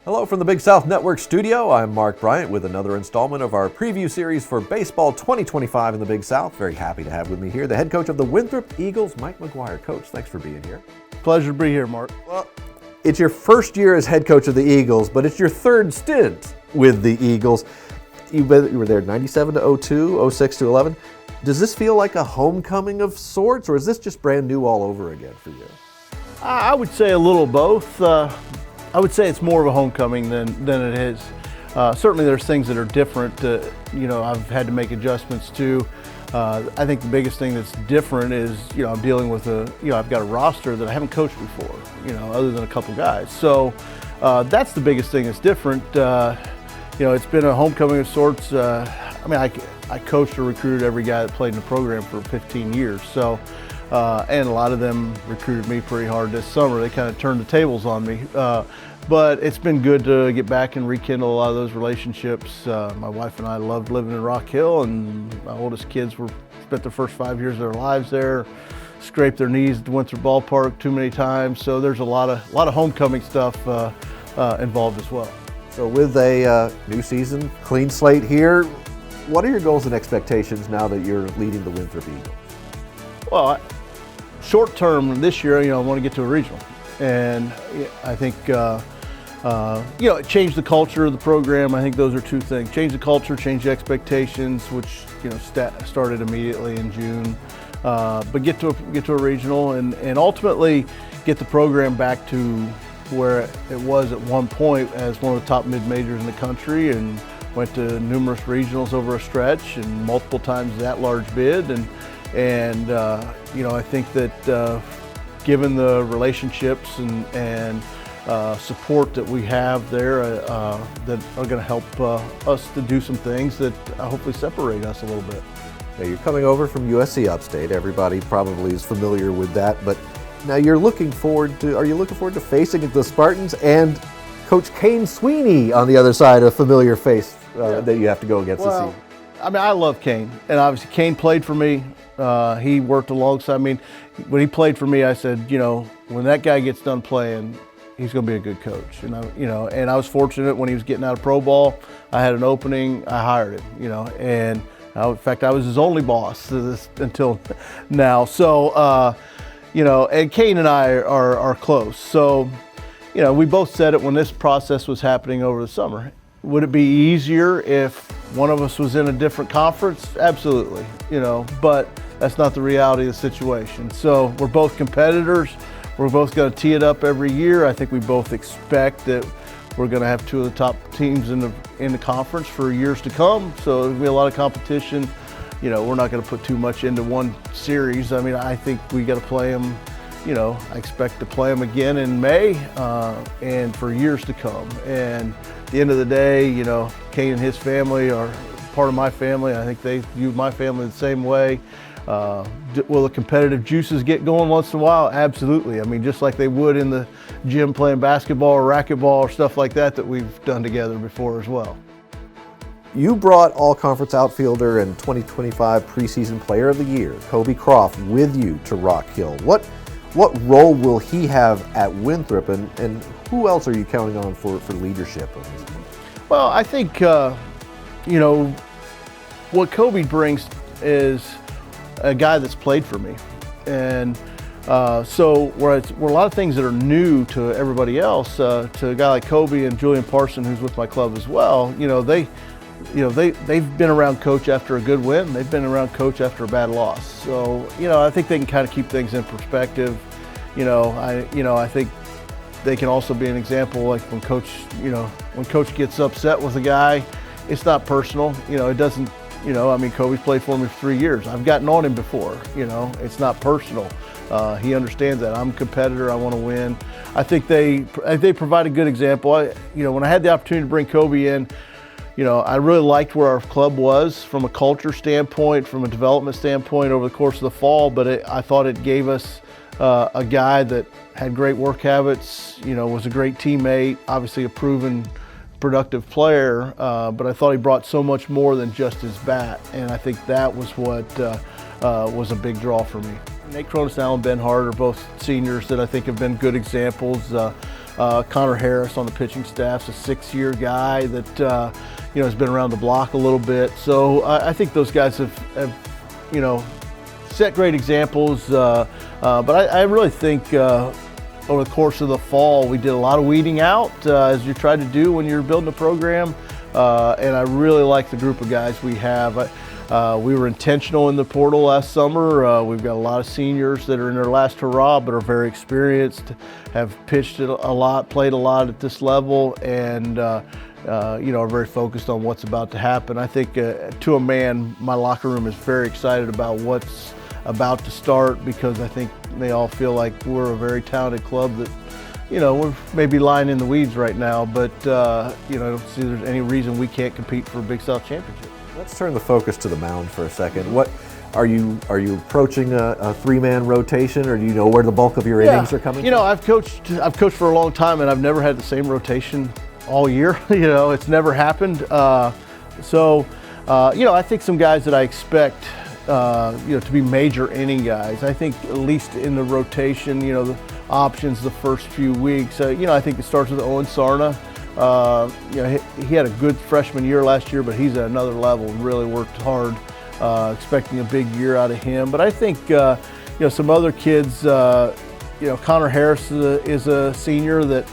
Hello from the Big South Network studio. I'm Mark Bryant with another installment of our preview series for Baseball 2025 in the Big South. Very happy to have with me here the head coach of the Winthrop Eagles, Mike McGuire. Coach, thanks for being here. Pleasure to be here, Mark. Well, it's your first year as head coach of the Eagles, but it's your third stint with the Eagles. You were there 97 to 02, 06 to 11. Does this feel like a homecoming of sorts, or is this just brand new all over again for you? I would say a little both. I would say it's more of a homecoming than it is. Certainly there's things that are different, I've had to make adjustments to. I think the biggest thing that's different is, I'm dealing with I've got a roster that I haven't coached before, other than a couple guys. So that's the biggest thing that's different. It's been a homecoming of sorts. I coached or recruited every guy that played in the program for 15 years. So, and a lot of them recruited me pretty hard this summer. They kind of turned the tables on me. But it's been good to get back and rekindle a lot of those relationships. My wife and I loved living in Rock Hill, and my oldest kids spent the first 5 years of their lives there, scraped their knees at the Winthrop ballpark too many times. So there's a lot of homecoming stuff involved as well. So with a new season, clean slate here, what are your goals and expectations now that you're leading the Winthrop Eagles? Well, short term this year, I want to get to a regional, and I think change the culture of the program. I think those are two things: change the culture, change the expectations, which started immediately in June. But get to a regional, and ultimately get the program back to where it was at one point as one of the top mid-majors in the country, and went to numerous regionals over a stretch and multiple times that large bid. And I think that given the relationships and support that we have there that are going to help us to do some things that hopefully separate us a little bit. Now you're coming over from USC Upstate. Everybody probably is familiar with that, but now are you looking forward to facing the Spartans and Coach Kane Sweeney on the other side, a familiar face that you have to go against this season? I love Kane, and obviously Kane played for me. He worked alongside me. When he played for me, I said, when that guy gets done playing, he's going to be a good coach. And I was fortunate when he was getting out of pro ball. I had an opening. I hired him. And in fact, I was his only boss until now. So, and Kane and I are close. So, we both said it when this process was happening over the summer. Would it be easier if one of us was in a different conference? Absolutely, but that's not the reality of the situation. So we're both competitors. We're both going to tee it up every year. I think we both expect that we're going to have two of the top teams in the conference for years to come. So there'll be a lot of competition. We're not going to put too much into one series. I think we got to play them. I expect to play them again in May and for years to come. And at the end of the day, Kane and his family are part of my family. I think they view my family the same way. Will the competitive juices get going once in a while? Absolutely. Just like they would in the gym playing basketball or racquetball or stuff like that we've done together before as well. You brought all-conference outfielder and 2025 preseason player of the year, Kobe Croft, with you to Rock Hill. What role will he have at Winthrop, and who else are you counting on for leadership of this team? Well, I think, what Kobe brings is a guy that's played for me. And so where a lot of things that are new to everybody else, to a guy like Kobe and Julian Parson, who's with my club as well, they've been around coach after a good win. They've been around coach after a bad loss. So, I think they can kind of keep things in perspective. I think they can also be an example, like when coach gets upset with a guy, it's not personal. It doesn't, Kobe's played for me for 3 years. I've gotten on him before, it's not personal. He understands that. I'm a competitor, I want to win. I think they provide a good example. When I had the opportunity to bring Kobe in, I really liked where our club was from a culture standpoint, from a development standpoint over the course of the fall, but I thought it gave us a guy that had great work habits, was a great teammate, obviously a proven productive player, but I thought he brought so much more than just his bat, and I think that was what was a big draw for me. Nate Cronus and Alan Ben Hart are both seniors that I think have been good examples. Connor Harris on the pitching staff's a 6-year guy that has been around the block a little bit. So I think those guys have set great examples. But I really think over the course of the fall, we did a lot of weeding out, as you try to do when you're building a program. And I really like the group of guys we have. We were intentional in the portal last summer. We've got a lot of seniors that are in their last hurrah, but are very experienced, have pitched a lot, played a lot at this level, and are very focused on what's about to happen. I think to a man, my locker room is very excited about what's about to start, because I think they all feel like we're a very talented club that, we're maybe lying in the weeds right now, but I don't see there's any reason we can't compete for a Big South championship. Let's turn the focus to the mound for a second. What are you approaching a 3-man rotation, or do you know where the bulk of your innings are coming from? I've coached for a long time, and I've never had the same rotation all year. It's never happened. I think some guys that I expect to be major inning guys. I think at least in the rotation, the options the first few weeks. I think it starts with Owen Sarna. He had a good freshman year last year, but he's at another level. Really worked hard, expecting a big year out of him. But I think some other kids. Connor Harris is a senior that,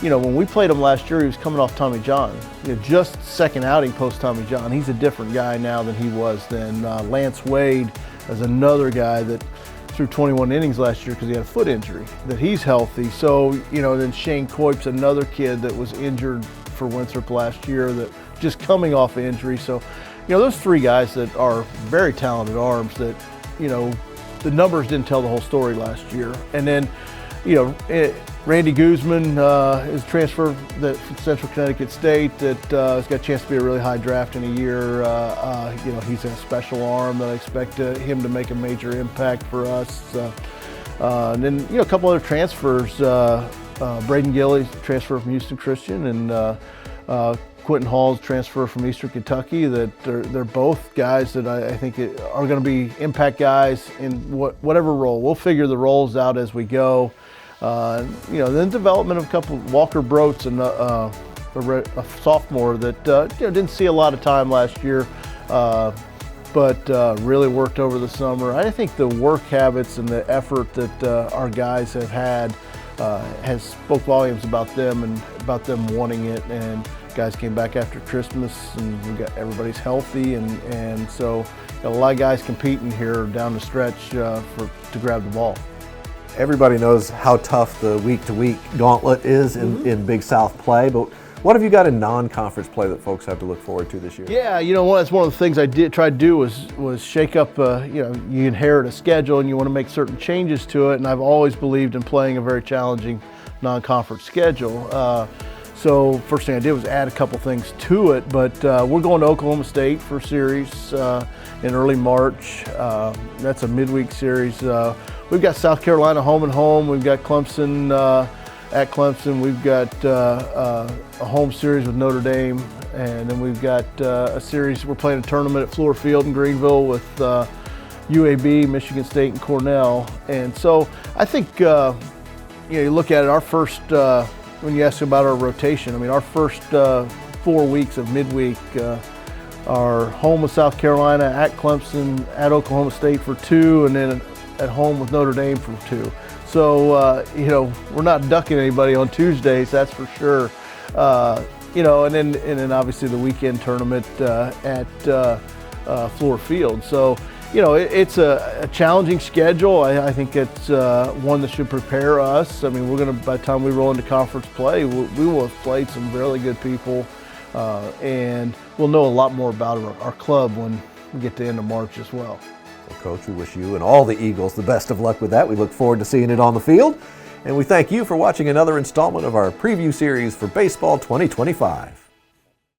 when we played him last year, he was coming off Tommy John. Just second outing post Tommy John. He's a different guy now than he was then. Lance Wade is another guy that threw 21 innings last year because he had a foot injury, that he's healthy. So, then Shane Coip's another kid that was injured for Winthrop last year, that just coming off an injury. So, those 3 guys that are very talented arms that, the numbers didn't tell the whole story last year. And then, Randy Guzman is a transfer from Central Connecticut State that has got a chance to be a really high draft in a year. He's a special arm that I expect him to make a major impact for us. And then, a couple other transfers. Braden Gillies, transfer from Houston Christian, and Quentin Hall's transfer from Eastern Kentucky. That they're both guys that I think are going to be impact guys in whatever role. We'll figure the roles out as we go. Then development of a couple, Walker Broats and a sophomore that didn't see a lot of time last year, but really worked over the summer. I think the work habits and the effort that our guys have had has spoke volumes about them and about them wanting it. And guys came back after Christmas, and everybody's healthy, and so got a lot of guys competing here down the stretch to grab the ball. Everybody knows how tough the week-to-week gauntlet is in Big South play, but what have you got in non-conference play that folks have to look forward to this year? Yeah, that's one of the things I tried to do was shake up. You inherit a schedule and you want to make certain changes to it, and I've always believed in playing a very challenging non-conference schedule. So first thing I did was add a couple things to it, but we're going to Oklahoma State for a series in early March. That's a midweek series. We've got South Carolina home and home. We've got Clemson at Clemson. We've got a home series with Notre Dame, and then we've got a series. We're playing a tournament at Fluor Field in Greenville with UAB, Michigan State, and Cornell. And so I think you look at it. Our first when you ask about our rotation, our first 4 weeks of midweek are home with South Carolina, at Clemson, at Oklahoma State for 2, and then at home with Notre Dame for 2. So, we're not ducking anybody on Tuesdays, that's for sure. And then obviously the weekend tournament at Fluor Field. So, it's a challenging schedule. I think it's one that should prepare us. We're going to, by the time we roll into conference play, we will have played some really good people, and we'll know a lot more about our club when we get to the end of March as well. Well, Coach, we wish you and all the Eagles the best of luck with that. We look forward to seeing it on the field, and we thank you for watching another installment of our preview series for Baseball 2025.